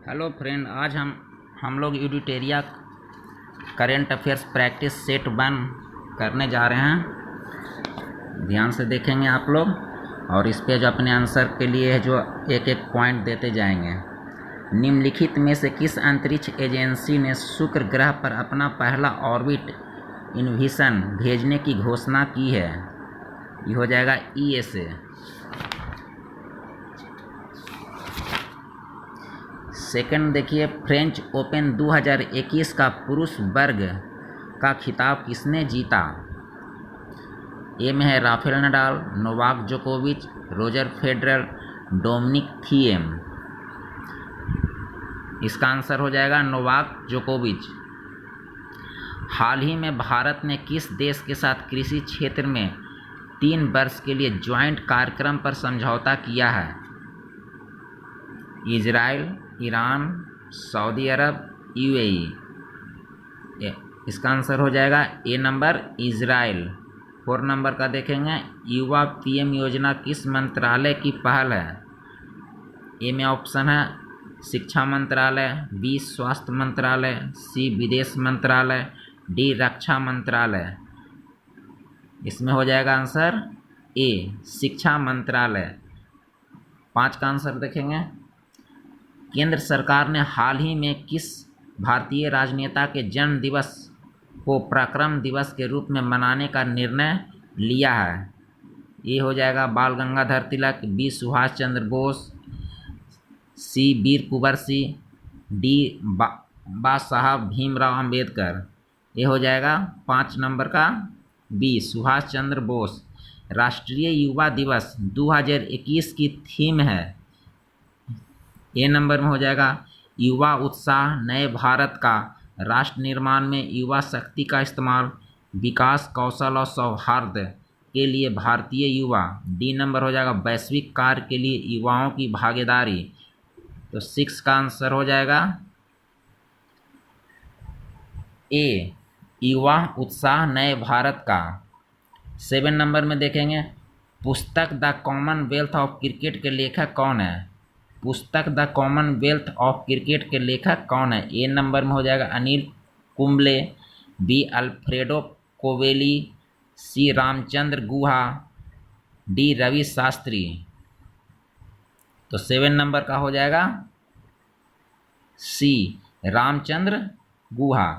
Hello friend, आज हम लोग यूडिटेरिया करेंट अफेयर्स प्रैक्टिस सेट 1 करने जा रहे हैं। ध्यान से देखेंगे आप लोग और इस पे जो अपने आंसर के लिए जो एक एक पॉइंट देते जाएंगे। निम्नलिखित में से किस अंतरिक्ष एजेंसी ने शुक्र ग्रह पर अपना पहला ऑर्बिट इनविशन भेजने की घोषणा की है? ये हो जाएगा ESA। सेकंड देखिए, फ्रेंच ओपन 2021 का पुरुष वर्ग का खिताब किसने जीता? ए में है राफेल नडाल, नोवाक जोकोविच, रोजर फेडरर, डोमिनिक थिएम। इसका आंसर हो जाएगा नोवाक जोकोविच। हाल ही में भारत ने किस देश के साथ कृषि क्षेत्र में 3 वर्ष के लिए ज्वाइंट कार्यक्रम पर समझौता किया है? इजराइल, ईरान, सऊदी अरब, UAE। इसका आंसर हो जाएगा ए नंबर, इजराइल। 4 नंबर का देखेंगे, युवा PM योजना किस मंत्रालय की पहल है? ए में ऑप्शन है शिक्षा मंत्रालय, B स्वास्थ्य मंत्रालय, C विदेश मंत्रालय, D रक्षा मंत्रालय। इसमें हो जाएगा आंसर ए, शिक्षा मंत्रालय। 5 का आंसर देखेंगे, केंद्र सरकार ने हाल ही में किस भारतीय राजनेता के जन्म दिवस को पराक्रम दिवस के रूप में मनाने का निर्णय लिया है? ये हो जाएगा बाल गंगाधर तिलक, B सुभाष चंद्र बोस, C वीर कुंवर सिंह, D बा साहब भीमराव अंबेडकर। ये हो जाएगा 5 नंबर का B सुभाष चंद्र बोस। राष्ट्रीय युवा दिवस 2021 की थीम है? ए नंबर में हो जाएगा युवा उत्साह, नए भारत का राष्ट्र निर्माण में युवा शक्ति का इस्तेमाल, विकास, कौशल और सौहार्द के लिए भारतीय युवा। D नंबर हो जाएगा वैश्विक कार्य के लिए युवाओं की भागीदारी। तो 6 का आंसर हो जाएगा ए, युवा उत्साह नए भारत का। 7 नंबर में देखेंगे, पुस्तक द कॉमनवेल्थ ऑफ क्रिकेट के लेखक कौन है? पुस्तक द कॉमनवेल्थ ऑफ क्रिकेट के लेखक कौन है? ए नंबर में हो जाएगा Anil Kumble, B Alfredo Coveli, C Ramachandra Guha, D Ravi Shastri. तो 7 नंबर का हो जाएगा C रामचंद्र गुहा।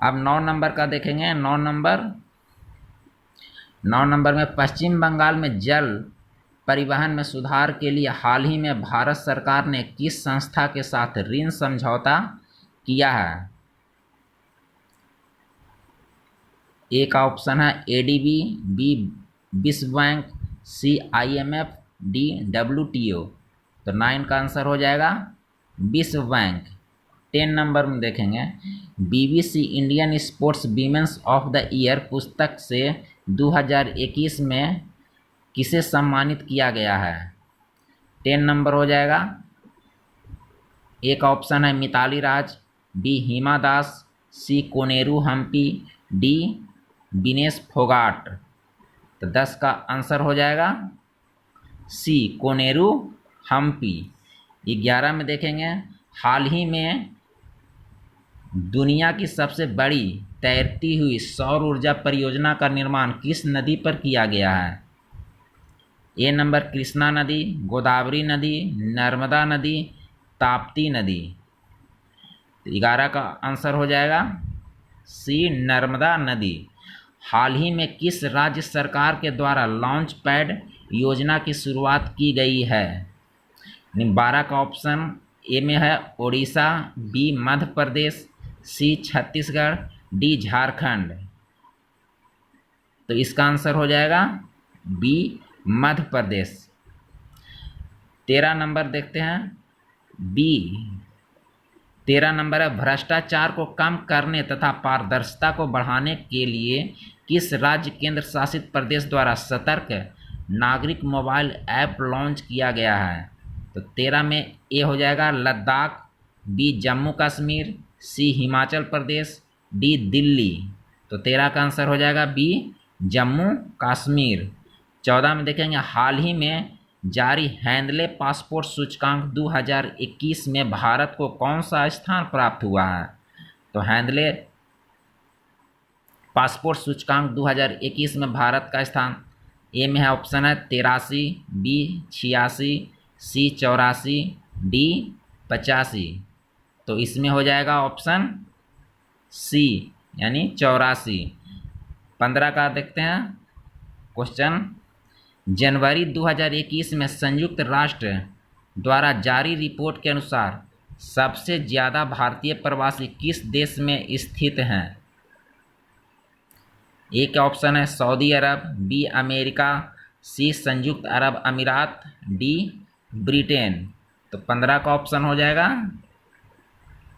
अब 9 नंबर का देखेंगे। 9 नंबर में पश्चिम बंगाल में जल परिवहन में सुधार के लिए हाल ही में भारत सरकार ने किस संस्था के साथ ऋण समझौता किया है? ए का ऑप्शन है ADB, B विश्व bank, C IMF, D WTO। तो 9 का आंसर हो जाएगा विश्व बैंक। 10 नंबर में देखेंगे, BBC Indian sports women's of the year पुस्तक से 2021 में किसे सम्मानित किया गया है? 10 नंबर हो जाएगा, एक ऑप्शन है मिताली राज, B Hima Das, C Koneru Hampi, D Vinesh Phogat. तो 10 का आंसर हो जाएगा C कोनेरू हम्पी। 11 में देखेंगे, हाल ही में दुनिया की सबसे बड़ी तैरती हुई सौर ऊर्जा परियोजना का निर्माण किस नदी पर किया गया है? ए नंबर कृष्णा नदी, गोदावरी नदी, नर्मदा नदी, ताप्ती नदी। 11 का आंसर हो जाएगा C नर्मदा नदी। हाल ही में किस राज्य सरकार के द्वारा लॉन्च पैड योजना की शुरुआत की गई है? 12 का ऑप्शन ए में है Odisha, B Madhya Pradesh, C Chhattisgarh, D Jharkhand. तो इसका आंसर हो जाएगा B मध्य प्रदेश। 13 नंबर देखते हैं, B 13 नंबर है भ्रष्टाचार को कम करने तथा पारदर्शिता को बढ़ाने के लिए किस राज्य केंद्र शासित प्रदेश द्वारा सतर्क नागरिक मोबाइल ऐप लॉन्च किया गया है? तो 13 में ए हो जाएगा Ladakh, B Jammu Kashmir, C Himachal Pradesh, D Delhi. तो 13 का आंसर हो जाएगा B जम्मू कश्मीर। 14 में देखेंगे, हाल ही में जारी हैंडले पासपोर्ट सूचकांक 2021 में भारत को कौन सा स्थान प्राप्त हुआ है? तो हैंडले पासपोर्ट सूचकांक 2021 में भारत का स्थान ए में है, ऑप्शन है 83, बी 86, सी 84, डी 85। तो इसमें हो जाएगा ऑप्शन सी यानी 84। 15 का देखते हैं क्वेश्चन। जनवरी 2021 में संयुक्त राष्ट्र द्वारा जारी रिपोर्ट के अनुसार सबसे ज़्यादा भारतीय प्रवासी किस देश में स्थित हैं? ए का ऑप्शन है सऊदी अरब, बी अमेरिका, सी संयुक्त अरब अमीरात, डी ब्रिटेन। तो 15 का ऑप्शन हो जाएगा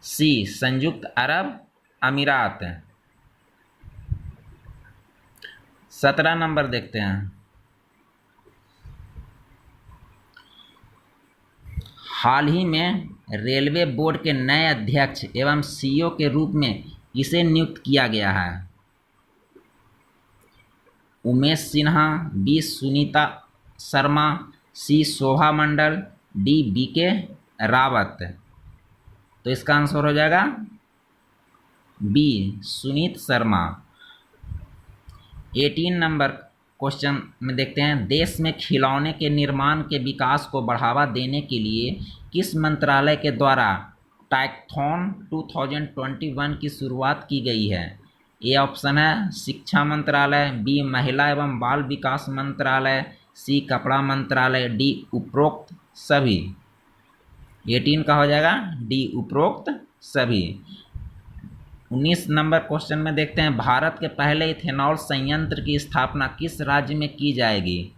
सी संयुक्त अरब अमीरात। 17 नंबर देखते हैं। हाल ही में रेलवे बोर्ड के नए अध्यक्ष एवं सीईओ के रूप में किसे नियुक्त किया गया है? Umesh Sinha, B Sunita Sharma, C Shobha Mandal, D BK Rawat. तो इसका आंसर हो जाएगा B Sunit Sharma. 18 number question में देखते हैं। देश में खिलौने के निर्माण के विकास को बढ़ावा देने के लिए किस मंत्रालय के द्वारा टैक्थॉन 2021 की शुरुआत की गई है? ए ऑप्शन है शिक्षा मंत्रालय, बी महिला एवं बाल विकास मंत्रालय, सी कपड़ा मंत्रालय, डी उपरोक्त सभी। 18 का हो जाएगा डी उपरोक्त सभी। 19 नंबर क्वेश्चन में देखते हैं। भारत के पहले इथेनॉल संयंत्र की स्थापना किस राज्य में की जाएगी?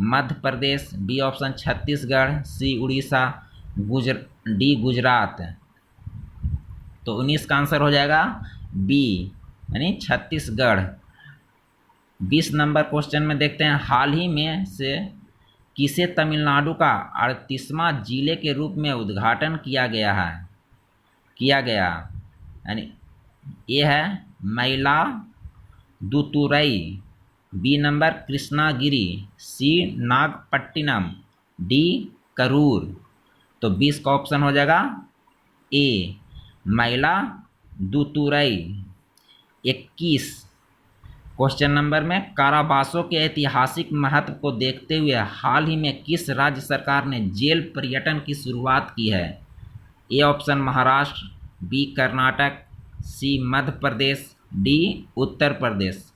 मध्य प्रदेश, बी ऑप्शन छत्तीसगढ़, सी उड़ीसा, डी गुजरात। तो 19 का आंसर हो जाएगा बी यानी छत्तीसगढ़। 20 नंबर क्वेश्चन में देखते हैं। हाल ही में से किसे तमिलनाडु का 38वां जिले के रूप में उद्घाटन किया गया यानी ये है मयिलादुतुरई, बी नंबर कृष्णागिरी, सी नागपट्टिनम, डी करूर। तो 20 का ऑप्शन हो जाएगा ए मयिलादुतुरई। 21 क्वेश्चन नंबर में काराबासों के ऐतिहासिक महत्व को देखते हुए हाल ही में किस राज्य सरकार ने जेल पर्यटन की शुरुआत की है? A option Maharashtra, B Karnataka, C Madhya Pradesh, D Uttar Pradesh.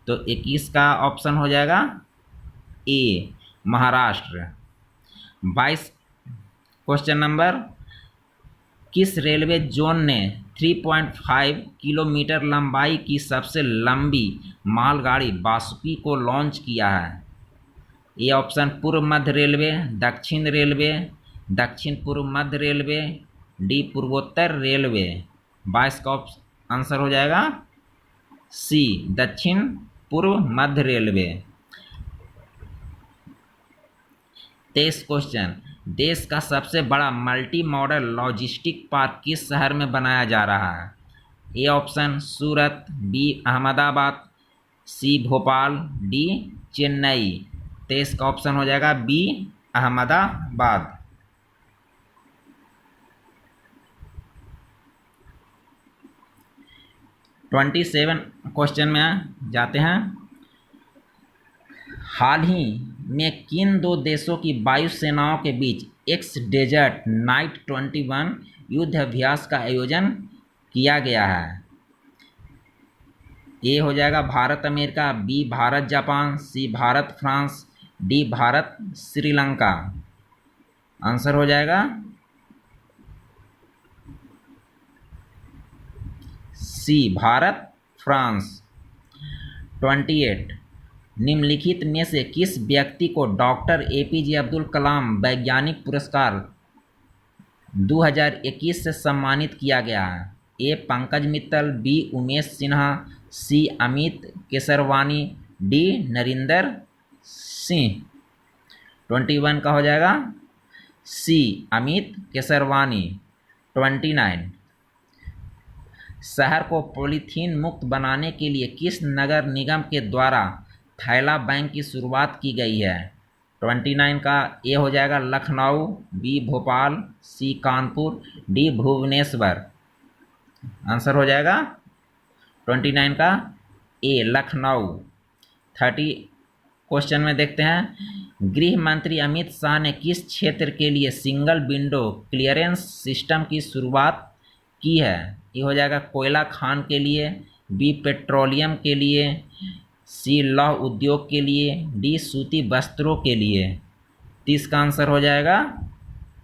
तो 21 का ऑप्शन हो जाएगा ए महाराष्ट्र। 22 question number. किस रेलवे जोन ने 3.5 किलोमीटर लंबाई की सबसे लंबी मालगाड़ी वासुकी को लॉन्च किया है? ए ऑप्शन पूर्व मध्य रेलवे, दक्षिण रेलवे, दक्षिण पूर्व मध्य रेलवे, डी पूर्वोत्तर रेलवे। 22 का आंसर हो जाएगा सी दक्षिण पूर्व मध्य रेलवे। 23 क्वेश्चन। देश का सबसे बड़ा मल्टी मॉडल लॉजिस्टिक पार्क किस शहर में बनाया जा रहा है? A option Surat, B Ahmedabad, C Bhopal, D Chennai. 23 का ऑप्शन हो जाएगा बी अहमदाबाद। 27 क्वेश्चन में जाते हैं। हाल ही में किन दो देशों की वायुसेनाओं के बीच एक्स डेजर्ट नाइट 21 युद्ध अभ्यास का आयोजन किया गया है? ए हो जाएगा Bharat America, B Bharat Japan, C Bharat France, D Bharat Sri Lanka. Answer हो जाएगा सी भारत फ्रांस। 28 निम्नलिखित में से किस व्यक्ति को डॉक्टर एपीजे अब्दुल कलाम वैज्ञानिक पुरस्कार 2021 से सम्मानित किया गया है? ए पंकज मित्तल, बी उमेश सिन्हा, सी अमित केसरवानी, डी नरिंदर सिंह। 21 का हो जाएगा सी अमित केसरवानी। 29 शहर को पॉलीथीन मुक्त बनाने के लिए किस नगर निगम के द्वारा थैला बैंक की शुरुआत की गई है? 29 का ए हो जाएगा लखनऊ, बी भोपाल, सी कानपुर, डी भुवनेश्वर। आंसर हो जाएगा 29 का ए लखनऊ। 30 क्वेश्चन में देखते हैं, गृह मंत्री अमित शाह ने किस क्षेत्र के लिए सिंगल विंडो क्लियरेंस सिस्टम की शुरुआत की है? ये हो जाएगा कोयला खान के लिए, बी पेट्रोलियम के लिए, सी लौह उद्योग के लिए, डी सूती वस्त्रों के लिए। 30 का आंसर हो जाएगा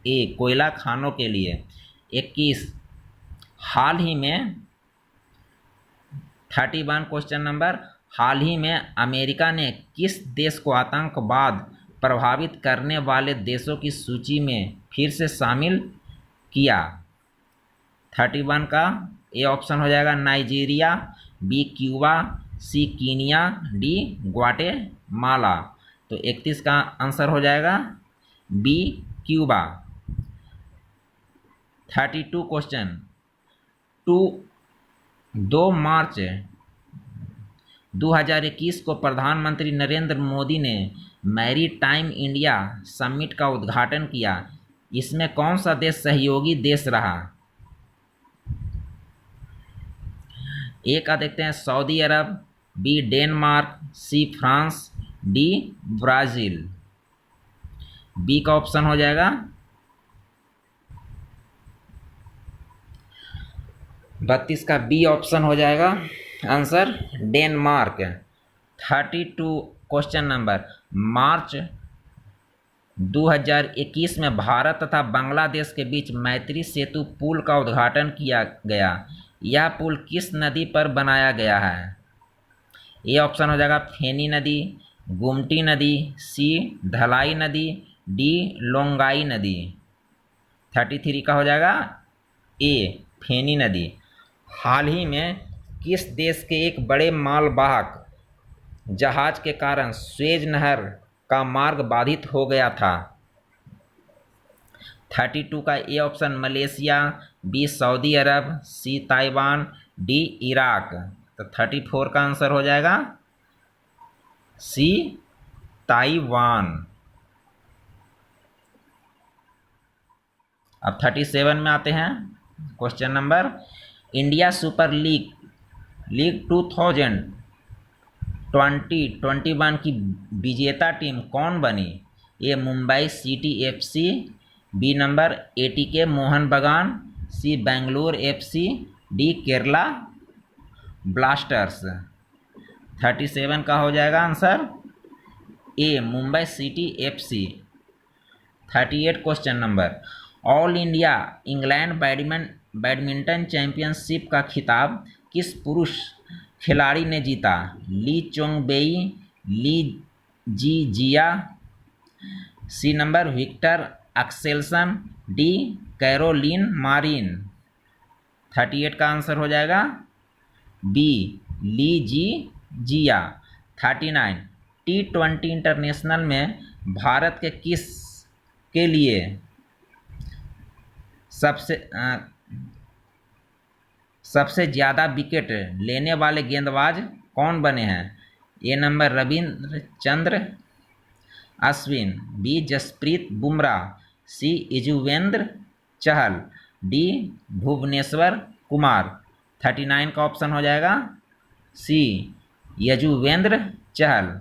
ए कोयला खानों के लिए। 21 हाल ही में 31 क्वेश्चन नंबर, हाल ही में अमेरिका ने किस देश को आतंकवाद प्रभावित करने वाले देशों की सूची में फिर से शामिल किया? 31 का ए ऑप्शन हो जाएगा नाइजीरिया, बी क्यूबा, सी कीनिया, डी ग्वाटेमाला। तो 31 का आंसर हो जाएगा बी क्यूबा। 32 क्वेश्चन, 2 मार्च 2021 को प्रधानमंत्री नरेंद्र मोदी ने मैरीटाइम इंडिया समिट का उद्घाटन किया। इसमें कौन सा देश सहयोगी देश रहा? ए का देखते हैं Saudi Arab, B Denmark, C France, D Brazil. B का ऑप्शन हो जाएगा 32 का बी ऑप्शन हो जाएगा answer Denmark. 32 question number, March 2021 में भारत तथा बांग्लादेश के बीच मैत्री सेतु पुल का उद्घाटन किया गया। यह पुल किस नदी पर बनाया गया है? ये ऑप्शन हो जाएगा फेनी नदी, गुमटी नदी, सी धलाई नदी, डी लोंगाई नदी। 33 का हो जाएगा ए फेनी नदी। हाल ही में किस देश के एक बड़े मालवाहक जहाज के कारण स्वेज नहर का मार्ग बाधित हो गया था? 32 का A option Malaysia, B Saudi Arabia, C Taiwan, D Iraq. तो 34 का आंसर हो जाएगा सी ताइवान। अब 37 में आते हैं question number, India super league 2021 की विजेता टीम कौन बनी? A Mumbai city FC, B number ATK Mohun Bagan, C Bengaluru FC, D Kerala Blasters. 37 का हो जाएगा answer A Mumbai city FC. 38 question number, all India England badminton championship का खिताब किस पुरुष खिलाड़ी ने जीता? Lee Chong Wei, Lee Zii Jia, C number Viktor Axelsen, D Carolina Marin. 38 का आंसर हो जाएगा बी ली जी जिया। 39 T20 इंटरनेशनल में भारत के किस के लिए सबसे ज़्यादा विकेट लेने वाले गेंदबाज कौन बने हैं? ए नंबर रविचंद्र अश्विन, बी जसप्रीत बुमराह, सी यजुवेंद्र चहल, डी भुवनेश्वर कुमार। 39 का ऑप्शन हो जाएगा सी यजुवेंद्र चहल।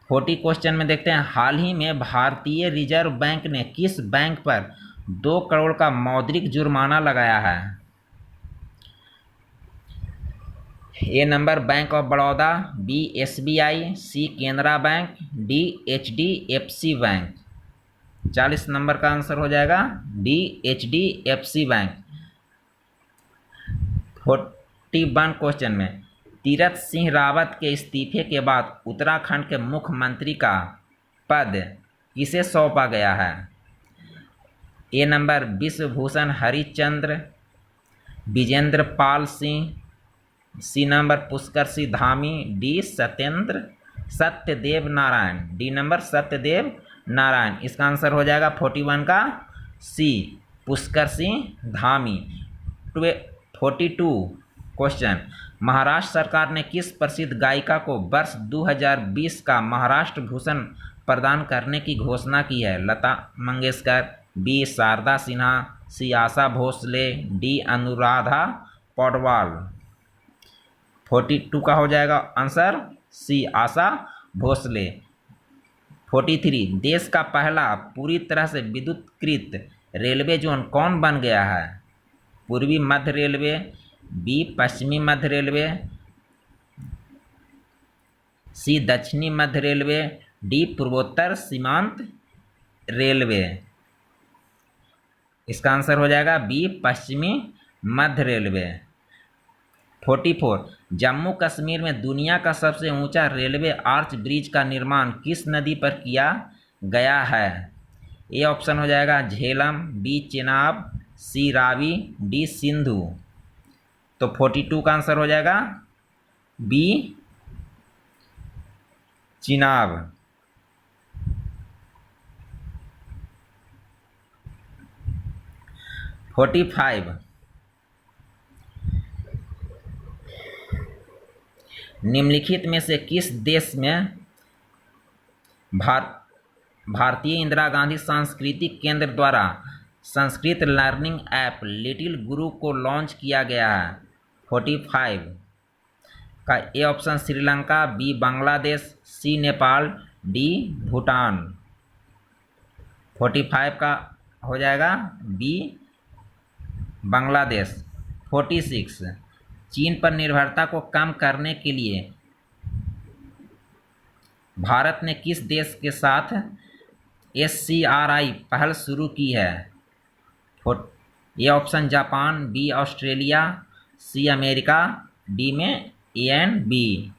40 क्वेश्चन में देखते हैं, हाल ही में भारतीय रिजर्व बैंक ने किस बैंक पर 2 करोड़ का मौद्रिक जुर्माना लगाया है? A number bank of Baroda, B SBI, C Canara bank, D HDFC bank. 40 number का आंसर हो जाएगा डी HDFC बैंक। 41 क्वेश्चन में, तीरथ सिंह रावत के इस्तीफे के बाद उत्तराखंड के मुख्यमंत्री का पद किसे सौंपा गया है? A number Vishwabhushan Harichandra Vijendra Pal Singh, C number Pushkar Singh Dhami, D Satyadev Narayan. D number Satyadev Narayan. इसका आंसर हो जाएगा 41 का सी पुष्कर सिंह धामी। 42 क्वेश्चन, महाराष्ट्र सरकार ने किस प्रसिद्ध गायिका को वर्ष 2020 का महाराष्ट्र भूषण प्रदान करने की घोषणा की है? लता मंगेशकर, बी शारदा सिन्हा, सी आशा भोसले, डी अनुराधा पौडवाल। 42 का हो जाएगा आंसर सी आशा भोसले। 43 देश का पहला पूरी तरह से विद्युतीकृत रेलवे जोन कौन बन गया है? पूर्वी मध्य रेलवे, बी पश्चिमी मध्य रेलवे, सी दक्षिणी मध्य रेलवे, डी पूर्वोत्तर सीमांत रेलवे। इसका आंसर हो जाएगा बी पश्चिमी मध्य रेलवे। 44 जम्मू कश्मीर में दुनिया का सबसे ऊंचा रेलवे आर्च ब्रिज का निर्माण किस नदी पर किया गया है? ए ऑप्शन हो जाएगा झेलम, बी चेनाब, सी रावी, डी सिंधु। तो 42 का आंसर हो जाएगा बी चिनाब। 45 निम्नलिखित में से किस देश में भारतीय इंदिरा गांधी सांस्कृतिक केंद्र द्वारा संस्कृत लर्निंग ऐप लिटिल गुरु को लॉन्च किया गया है? 45 का A option Sri Lanka, B Bangladesh, C Nepal, D Bhutan. 45 का हो जाएगा बी बांग्लादेश। 46 चीन पर निर्भरता को कम करने के लिए भारत ने किस देश के साथ SCRI पहल शुरू की है? A option Japan, B Australia, C America, D में ए एंड बी।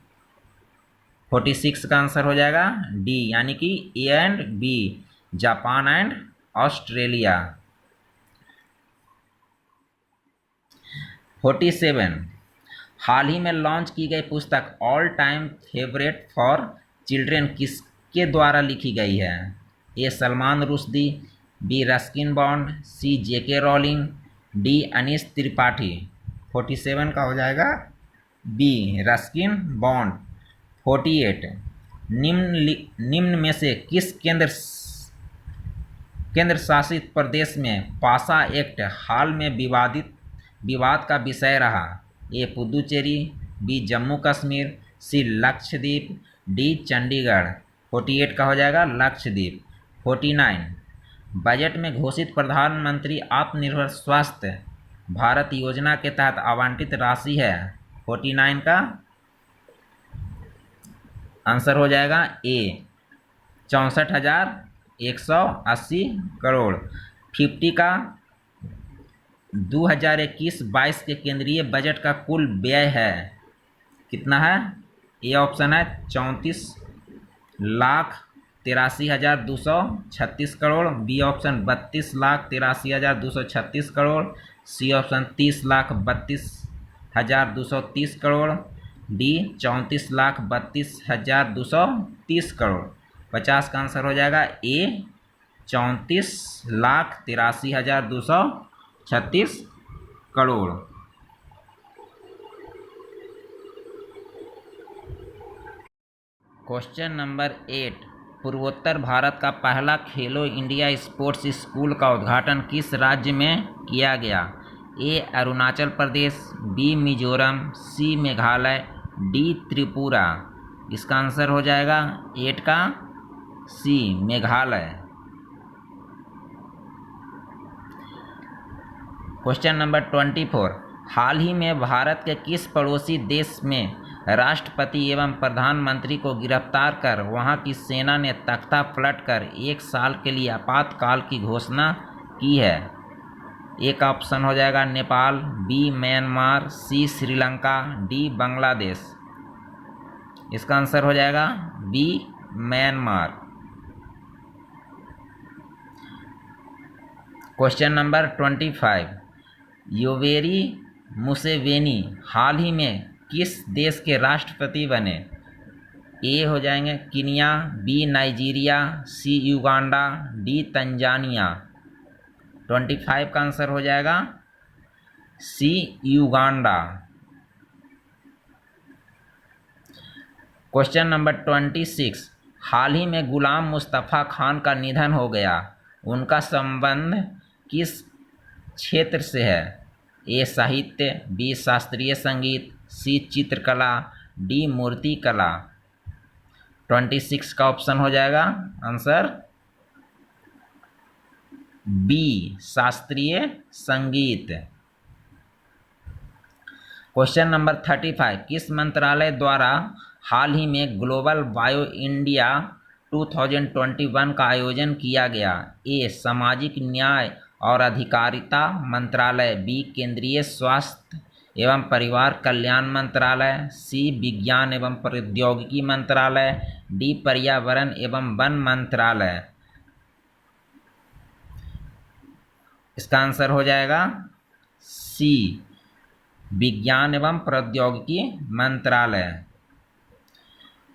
46 का आंसर हो जाएगा डी यानी कि A and B, Japan and Australia. 47 हाल ही में लॉन्च की गई पुस्तक all time favourite for children किसके द्वारा लिखी गई है? A Salman Rushdie, B Ruskin Bond, C JK Rowling, D Anees Tripathi. 47 का हो जाएगा बी रस्किन बॉन्ड। 48 निम्न में से किस केंद्र शासित प्रदेश में पासा एक्ट हाल में विवाद का विषय रहा? ए पुदुचेरी, बी जम्मू कश्मीर, सी लक्षद्वीप, डी चंडीगढ़। 48 का हो जाएगा लक्षद्वीप। 49 बजट में घोषित प्रधानमंत्री आत्मनिर्भर स्वास्थ्य भारत योजना के तहत आवंटित राशि है? 49 का आंसर हो जाएगा ए 64,180 करोड़। 50 का 2021-22 के केंद्रीय बजट का कुल व्यय है कितना है? ए ऑप्शन है 34,83,236 crore, B option 32,83,236 crore, C option 30,32,230 crore, D 34,32,230 crore. 50 का आंसर हो जाएगा ए 34,83,236 करोड़। क्वेश्चन नंबर 8 पूर्वोत्तर भारत का पहला खेलो इंडिया स्पोर्ट्स स्कूल का उद्घाटन किस राज्य में किया गया? ए अरुणाचल प्रदेश, बी मिजोरम, सी मेघालय, डी त्रिपुरा। इसका आंसर हो जाएगा 8 का सी मेघालय। क्वेश्चन नंबर 24 हाल ही में भारत के किस पड़ोसी देश में राष्ट्रपति एवं प्रधानमंत्री को गिरफ्तार कर वहां की सेना ने तख्ता पलटकर 1 साल के लिए आपातकाल की घोषणा की है? एक ऑप्शन हो जाएगा Nepal, B Myanmar, C Sri Lanka, D Bangladesh. इसका आंसर हो जाएगा B Myanmar. Question number 25 Yoweri Museveni हाल ही में किस देश के राष्ट्रपति बने? ए हो जाएंगे Kenya, B Nigeria, C Uganda, D Tanzania. 25 का आंसर हो जाएगा सी युगांडा। क्वेश्चन नंबर 26 हाल ही में गुलाम मुस्तफ़ा खान का निधन हो गया, उनका संबंध किस क्षेत्र से है? ए साहित्य, बी शास्त्रीय संगीत, सी चित्रकला, डी मूर्ति कला। 26 का ऑप्शन हो जाएगा आंसर बी शास्त्रीय संगीत। क्वेश्चन नंबर 35, किस मंत्रालय द्वारा हाल ही में ग्लोबल बायो इंडिया 2021 का आयोजन किया गया? ए सामाजिक न्याय और अधिकारिता मंत्रालय, बी केंद्रीय स्वास्थ्य एवं परिवार कल्याण मंत्रालय, सी विज्ञान एवं प्रौद्योगिकी मंत्रालय, डी पर्यावरण एवं वन मंत्रालय। इसका आंसर हो जाएगा सी विज्ञान एवं प्रौद्योगिकी मंत्रालय।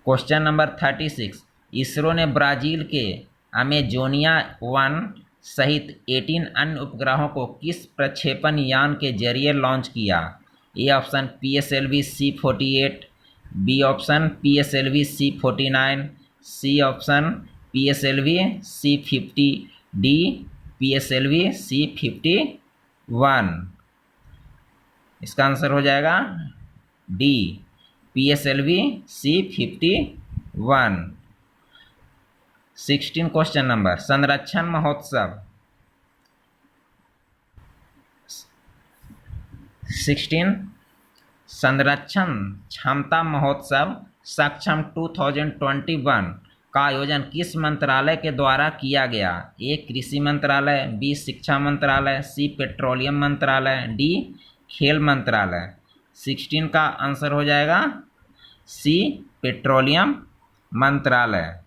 क्वेश्चन नंबर 36, इसरो ने ब्राजील के अमेजोनिया 1 सहित 18 अन्य उपग्रहों को किस प्रक्षेपण यान के जरिए लॉन्च किया? A option PSLV C-48, B option PSLV C-49, C option PSLV C-50, D PSLV C-51। इसका आंसर हो जाएगा D PSLV C-51। 16 question number, संरक्षण महोत्सव 16 संरक्षण क्षमता महोत्सव सक्षम 2021 का आयोजन किस मंत्रालय के द्वारा किया गया? ए कृषि मंत्रालय, बी शिक्षा मंत्रालय, सी पेट्रोलियम मंत्रालय, डी खेल मंत्रालय। 16 का आंसर हो जाएगा सी पेट्रोलियम मंत्रालय।